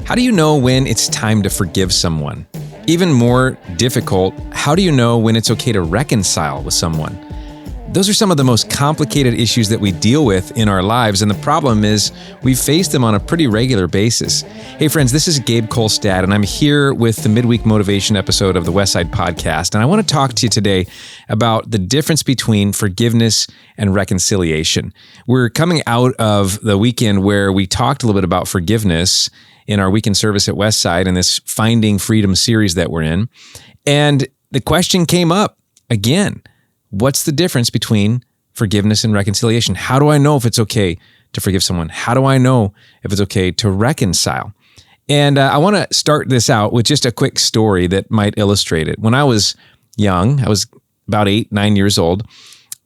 How do you know when it's time to forgive someone? Even more difficult, how do you know when it's okay to reconcile with someone? Those are some of the most complicated issues that we deal with in our lives, and the problem is we face them on a pretty regular basis. Hey friends, this is Gabe Kolstad, and I'm here with the Midweek Motivation episode of the Westside podcast, and I want to talk to you today about the difference between forgiveness and reconciliation. We're coming out of the weekend where we talked a little bit about forgiveness in our weekend service at Westside in this Finding Freedom series that we're in, and the question came up again. What's the difference between forgiveness and reconciliation? How do I know if it's okay to forgive someone? How do I know if it's okay to reconcile? And I want to start this out with just a quick story that might illustrate it. When I was young, I was about 8-9 years old.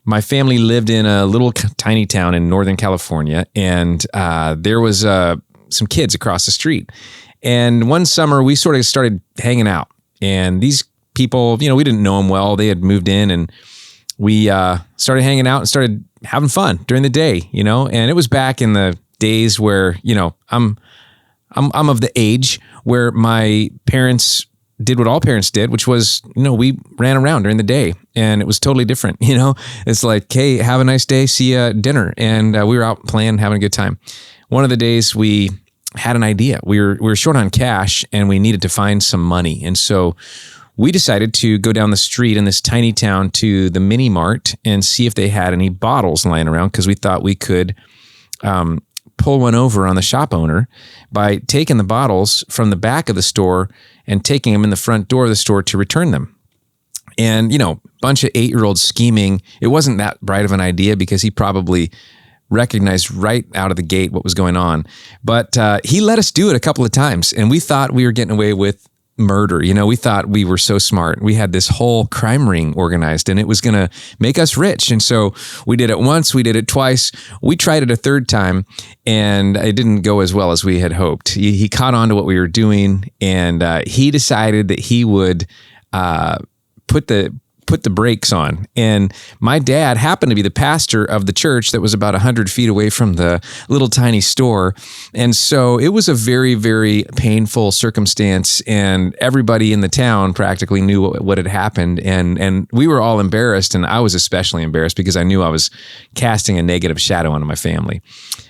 My family lived in a little tiny town in Northern California, and there was some kids across the street. And one summer, we sort of started hanging out. And these people, we didn't know them well. They had moved in, and we started hanging out and started having fun during the day, and it was back in the days where, I'm of the age where my parents did what all parents did, which was, we ran around during the day, and it was totally different. It's like, hey, have a nice day, see you at dinner. And we were out playing, having a good time. One of the days we had an idea. We were short on cash, and we needed to find some money. And so we decided to go down the street in this tiny town to the mini mart and see if they had any bottles lying around, because we thought we could pull one over on the shop owner by taking the bottles from the back of the store and taking them in the front door of the store to return them. And, bunch of 8-year-olds scheming. It wasn't that bright of an idea because he probably recognized right out of the gate what was going on. But he let us do it a couple of times, and we thought we were getting away with murder. We thought we were so smart. We had this whole crime ring organized, and it was going to make us rich. And so we did it once, we did it twice. We tried it a third time, and it didn't go as well as we had hoped. He caught on to what we were doing, and he decided that he would put the brakes on. And my dad happened to be the pastor of the church that was about 100 feet away from the little tiny store. And so it was a very, very painful circumstance, and everybody in the town practically knew what had happened. And we were all embarrassed, and I was especially embarrassed because I knew I was casting a negative shadow onto my family.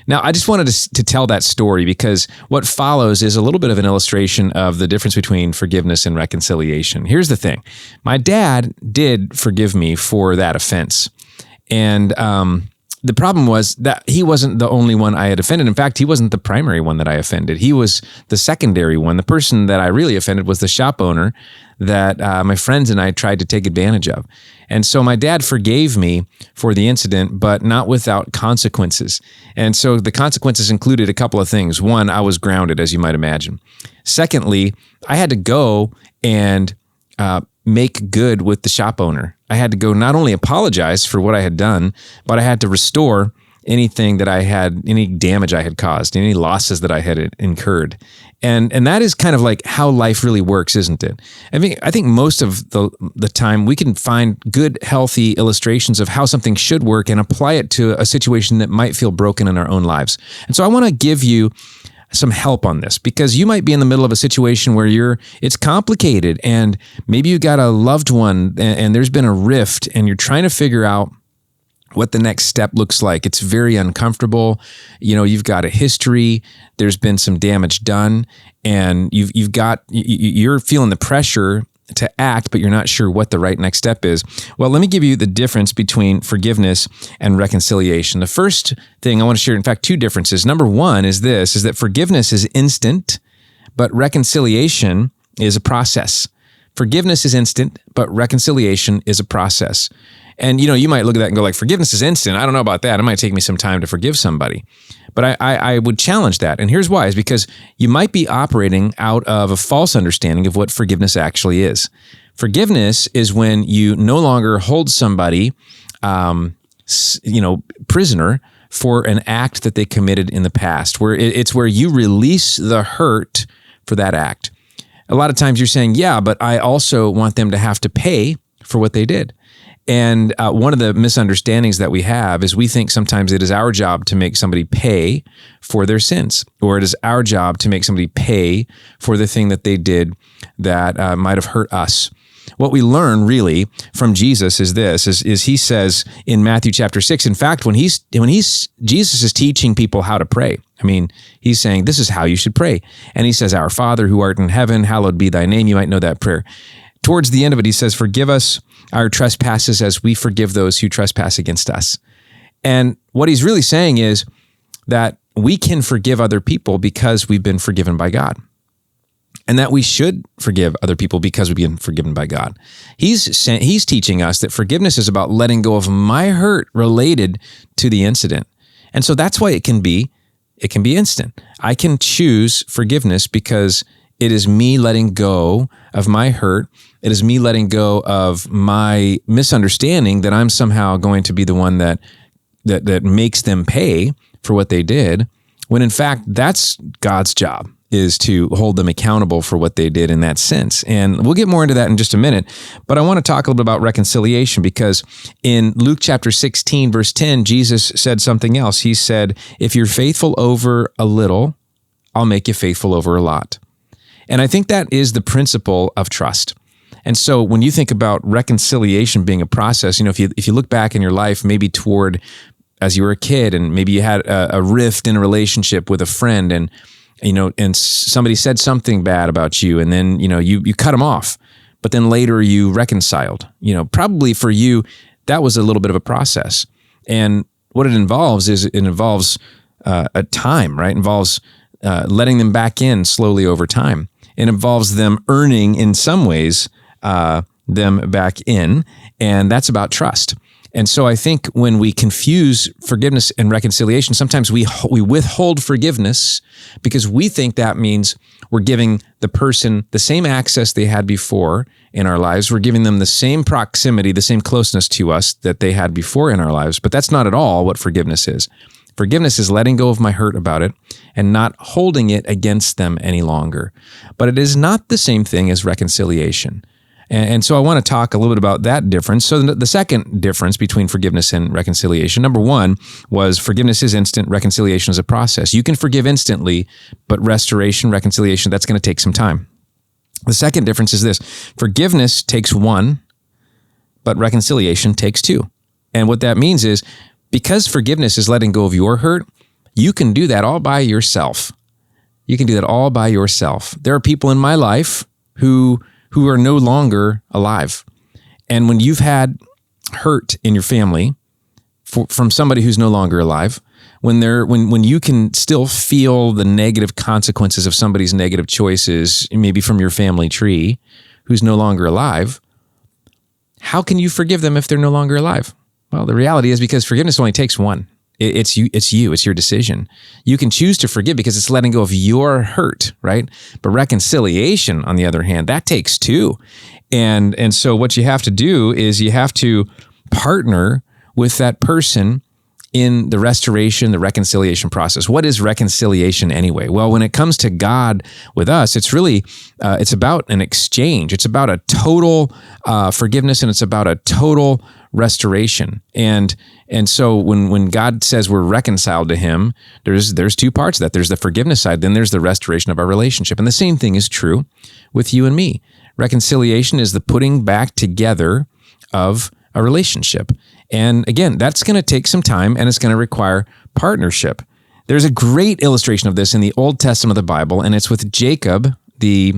Now, I just wanted to tell that story because what follows is a little bit of an illustration of the difference between forgiveness and reconciliation. Here's the thing. My dad did forgive me for that offense. And the problem was that he wasn't the only one I had offended. In fact, he wasn't the primary one that I offended. He was the secondary one. The person that I really offended was the shop owner that my friends and I tried to take advantage of. And so my dad forgave me for the incident, but not without consequences. And so the consequences included a couple of things. One, I was grounded, as you might imagine. Secondly, I had to go and make good with the shop owner. I had to go not only apologize for what I had done, but I had to restore anything that I had, any damage I had caused, any losses that I had incurred. And that is kind of like how life really works, isn't it? I think most of the time we can find good, healthy illustrations of how something should work and apply it to a situation that might feel broken in our own lives. And so I want to give you some help on this, because you might be in the middle of a situation where it's complicated, and maybe you got a loved one and there's been a rift, and you're trying to figure out what the next step looks like. It's very uncomfortable. You've got a history. There's been some damage done, and you're feeling the pressure to act, but you're not sure what the right next step is. Well, let me give you the difference between forgiveness and reconciliation. The first thing I want to share, in fact, two differences. Number one is that forgiveness is instant, but reconciliation is a process. Forgiveness is instant, but reconciliation is a process. And, you might look at that and go like, forgiveness is instant. I don't know about that. It might take me some time to forgive somebody. But I would challenge that. And here's why, is because you might be operating out of a false understanding of what forgiveness actually is. Forgiveness is when you no longer hold somebody, prisoner for an act that they committed in the past, where it's where you release the hurt for that act. A lot of times you're saying, yeah, but I also want them to have to pay for what they did. And one of the misunderstandings that we have is we think sometimes it is our job to make somebody pay for their sins, or it is our job to make somebody pay for the thing that they did that might have hurt us. What we learn really from Jesus is this: is he says in Matthew chapter 6. In fact, when Jesus is teaching people how to pray, I mean, he's saying this is how you should pray, and he says, "Our Father who art in heaven, hallowed be thy name." You might know that prayer. Towards the end of it, he says, "Forgive us our trespasses as we forgive those who trespass against us." And what he's really saying is that we can forgive other people because we've been forgiven by God, and that we should forgive other people because we've been forgiven by God. He's teaching us that forgiveness is about letting go of my hurt related to the incident. And so that's why it can be instant. I can choose forgiveness because it is me letting go of my hurt. It is me letting go of my misunderstanding that I'm somehow going to be the one that makes them pay for what they did, when in fact, that's God's job, is to hold them accountable for what they did in that sense. And we'll get more into that in just a minute. But I want to talk a little bit about reconciliation, because in Luke chapter 16, verse 10, Jesus said something else. He said, "If you're faithful over a little, I'll make you faithful over a lot." And I think that is the principle of trust. And so when you think about reconciliation being a process, if you look back in your life, maybe toward as you were a kid, and maybe you had a rift in a relationship with a friend, and somebody said something bad about you, and then you cut them off, but then later you reconciled. Probably for you that was a little bit of a process. And what it involves is a time, right? It involves letting them back in slowly over time. It involves them earning, in some ways, them back in, and that's about trust. And so I think when we confuse forgiveness and reconciliation, sometimes we withhold forgiveness because we think that means we're giving the person the same access they had before in our lives. We're giving them the same proximity, the same closeness to us that they had before in our lives. But that's not at all what forgiveness is. Forgiveness is letting go of my hurt about it and not holding it against them any longer. But it is not the same thing as reconciliation. And so I want to talk a little bit about that difference. So the second difference between forgiveness and reconciliation, number one, was forgiveness is instant, reconciliation is a process. You can forgive instantly, but restoration, reconciliation, that's going to take some time. The second difference is this: forgiveness takes one, but reconciliation takes two. And what that means is, because forgiveness is letting go of your hurt, you can do that all by yourself. You can do that all by yourself. There are people in my life who are no longer alive. And when you've had hurt in your family from somebody who's no longer alive, when you can still feel the negative consequences of somebody's negative choices, maybe from your family tree, who's no longer alive, how can you forgive them if they're no longer alive? Well, the reality is, because forgiveness only takes one. It's your decision. You can choose to forgive because it's letting go of your hurt, right? But reconciliation, on the other hand, that takes two. And so what you have to do is you have to partner with that person in the restoration, the reconciliation process. What is reconciliation anyway? Well, when it comes to God with us, it's really, it's about an exchange. It's about a total forgiveness, and it's about a total restoration. And so when God says we're reconciled to him, there's two parts of that. There's the forgiveness side, then there's the restoration of our relationship. And the same thing is true with you and me. Reconciliation is the putting back together of a relationship. And again, that's going to take some time, and it's going to require partnership. There's a great illustration of this in the Old Testament of the Bible, and it's with Jacob, the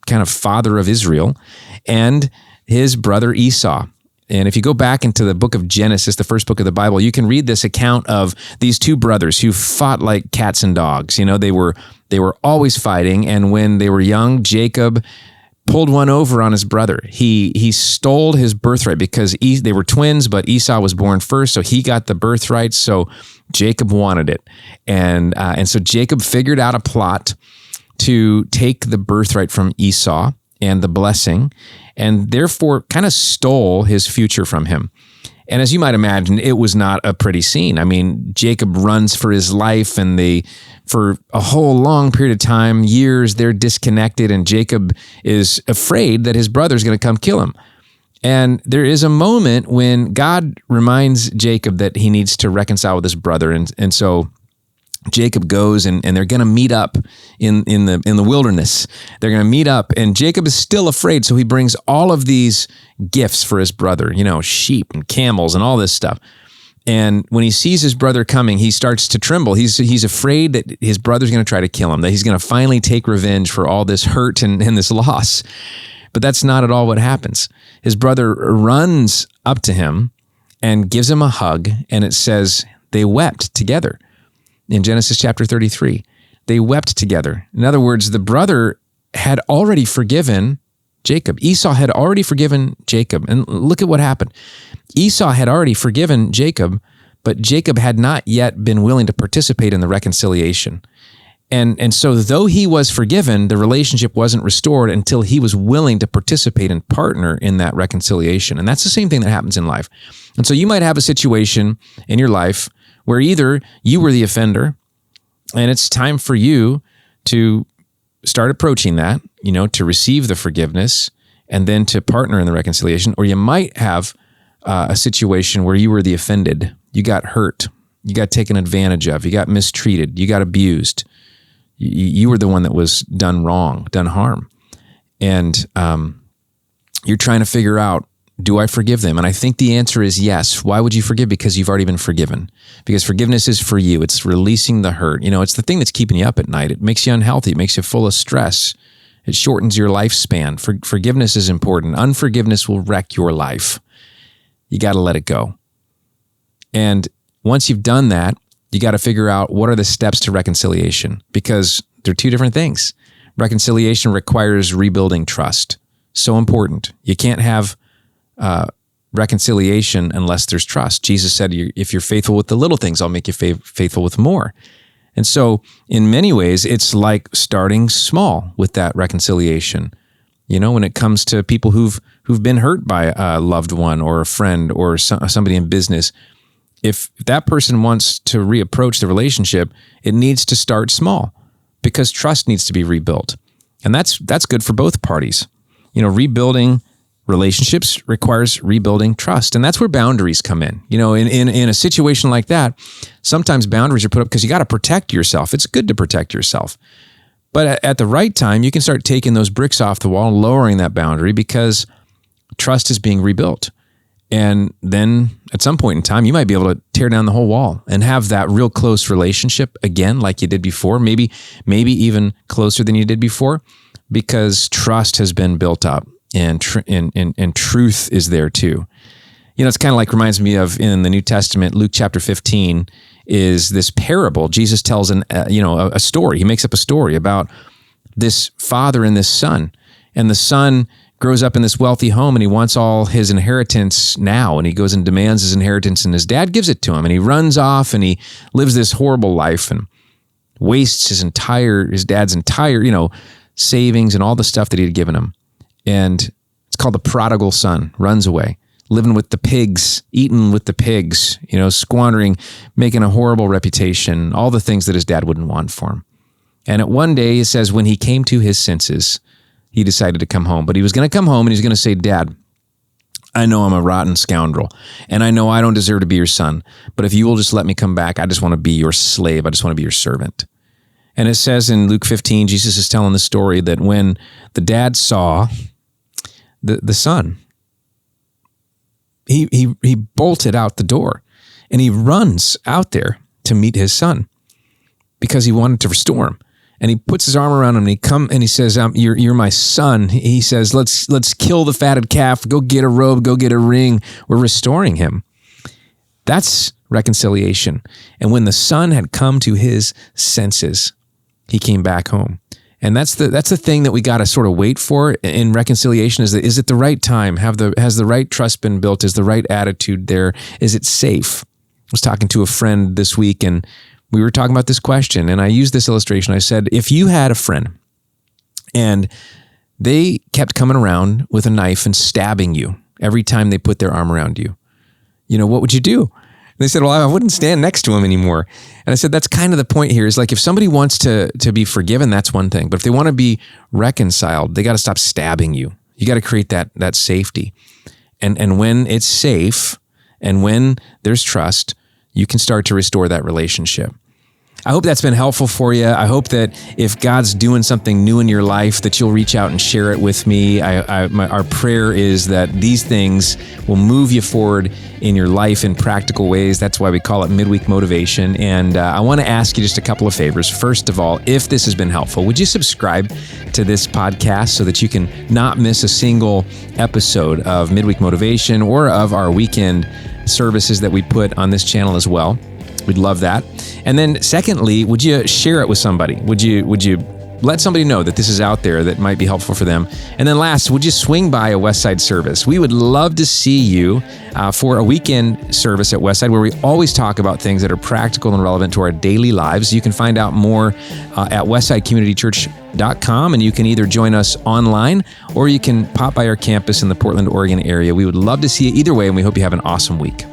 kind of father of Israel, and his brother Esau. And if you go back into the book of Genesis, the first book of the Bible, you can read this account of these two brothers who fought like cats and dogs. They were always fighting, and when they were young, Jacob pulled one over on his brother. He stole his birthright because they were twins, but Esau was born first, so he got the birthright. So Jacob wanted it, and so Jacob figured out a plot to take the birthright from Esau and the blessing, and therefore kind of stole his future from him. And as you might imagine, it was not a pretty scene. I mean, Jacob runs for his life, and for a whole long period of time, years, they're disconnected, and Jacob is afraid that his brother's going to come kill him. And there is a moment when God reminds Jacob that he needs to reconcile with his brother. And so Jacob goes and they're going to meet up in the wilderness. They're going to meet up, and Jacob is still afraid. So he brings all of these gifts for his brother, sheep and camels and all this stuff. And when he sees his brother coming, he starts to tremble. He's afraid that his brother's going to try to kill him, that he's going to finally take revenge for all this hurt and this loss. But that's not at all what happens. His brother runs up to him and gives him a hug, and it says they wept together. In Genesis chapter 33, they wept together. In other words, the brother had already forgiven Jacob. Esau had already forgiven Jacob. And look at what happened. Esau had already forgiven Jacob, but Jacob had not yet been willing to participate in the reconciliation. And so though he was forgiven, the relationship wasn't restored until he was willing to participate and partner in that reconciliation. And that's the same thing that happens in life. And so you might have a situation in your life where either you were the offender and it's time for you to start approaching that, to receive the forgiveness and then to partner in the reconciliation, or you might have a situation where you were the offended. You got hurt. You got taken advantage of. You got mistreated. You got abused. You were the one that was done wrong, done harm. And you're trying to figure out, do I forgive them? And I think the answer is yes. Why would you forgive? Because you've already been forgiven. Because forgiveness is for you. It's releasing the hurt. It's the thing that's keeping you up at night. It makes you unhealthy. It makes you full of stress. It shortens your lifespan. Forgiveness is important. Unforgiveness will wreck your life. You got to let it go. And once you've done that, you got to figure out what are the steps to reconciliation, because they're two different things. Reconciliation requires rebuilding trust. So important. You can't have reconciliation unless there's trust. Jesus said, if you're faithful with the little things, I'll make you faithful with more. And so in many ways, it's like starting small with that reconciliation. When it comes to people who've been hurt by a loved one or a friend or somebody in business, if that person wants to reapproach the relationship, it needs to start small because trust needs to be rebuilt. And that's good for both parties. Rebuilding relationships requires rebuilding trust. And that's where boundaries come in. In a situation like that, sometimes boundaries are put up because you got to protect yourself. It's good to protect yourself. But at the right time, you can start taking those bricks off the wall and lowering that boundary because trust is being rebuilt. And then at some point in time, you might be able to tear down the whole wall and have that real close relationship again, like you did before, maybe even closer than you did before, because trust has been built up and truth is there too. It's kind of like reminds me of in the New Testament, Luke chapter 15 is this parable. Jesus tells a story. He makes up a story about this father and this son, and the son grows up in this wealthy home and he wants all his inheritance now, and he goes and demands his inheritance, and his dad gives it to him, and he runs off and he lives this horrible life and wastes his dad's entire savings and all the stuff that he had given him. And it's called the prodigal son, runs away, living with the pigs, eating with the pigs, squandering, making a horrible reputation, all the things that his dad wouldn't want for him. And at one day, it says, when he came to his senses, he decided to come home. But he was going to come home and he's going to say, Dad, I know I'm a rotten scoundrel, and I know I don't deserve to be your son, but if you will just let me come back, I just want to be your slave. I just want to be your servant. And it says in Luke 15, Jesus is telling the story that when the dad saw the son, he bolted out the door and he runs out there to meet his son because he wanted to restore him. And he puts his arm around him and he says, you're my son. He says, let's kill the fatted calf, go get a robe, go get a ring. We're restoring him. That's reconciliation. And when the son had come to his senses, he came back home. And that's the thing that we got to sort of wait for in reconciliation is it the right time? Has the right trust been built? Is the right attitude there? Is it safe? I was talking to a friend this week and we were talking about this question, and I used this illustration. I said, if you had a friend and they kept coming around with a knife and stabbing you every time they put their arm around you, what would you do? And they said, well, I wouldn't stand next to him anymore. And I said, that's kind of the point here is like if somebody wants to be forgiven, that's one thing. But if they want to be reconciled, they got to stop stabbing you. You got to create that safety. And when it's safe and when there's trust, you can start to restore that relationship. I hope that's been helpful for you. I hope that if God's doing something new in your life, that you'll reach out and share it with me. Our prayer is that these things will move you forward in your life in practical ways. That's why we call it Midweek Motivation. And I want to ask you just a couple of favors. First of all, if this has been helpful, would you subscribe to this podcast so that you can not miss a single episode of Midweek Motivation or of our weekend services that we put on this channel as well? We'd love that. And then secondly, would you share it with somebody? Would you let somebody know that this is out there that might be helpful for them? And then last, would you swing by a Westside service? We would love to see you for a weekend service at Westside, where we always talk about things that are practical and relevant to our daily lives. You can find out more at westsidecommunitychurch.com, and you can either join us online or you can pop by our campus in the Portland, Oregon area. We would love to see you either way, and we hope you have an awesome week.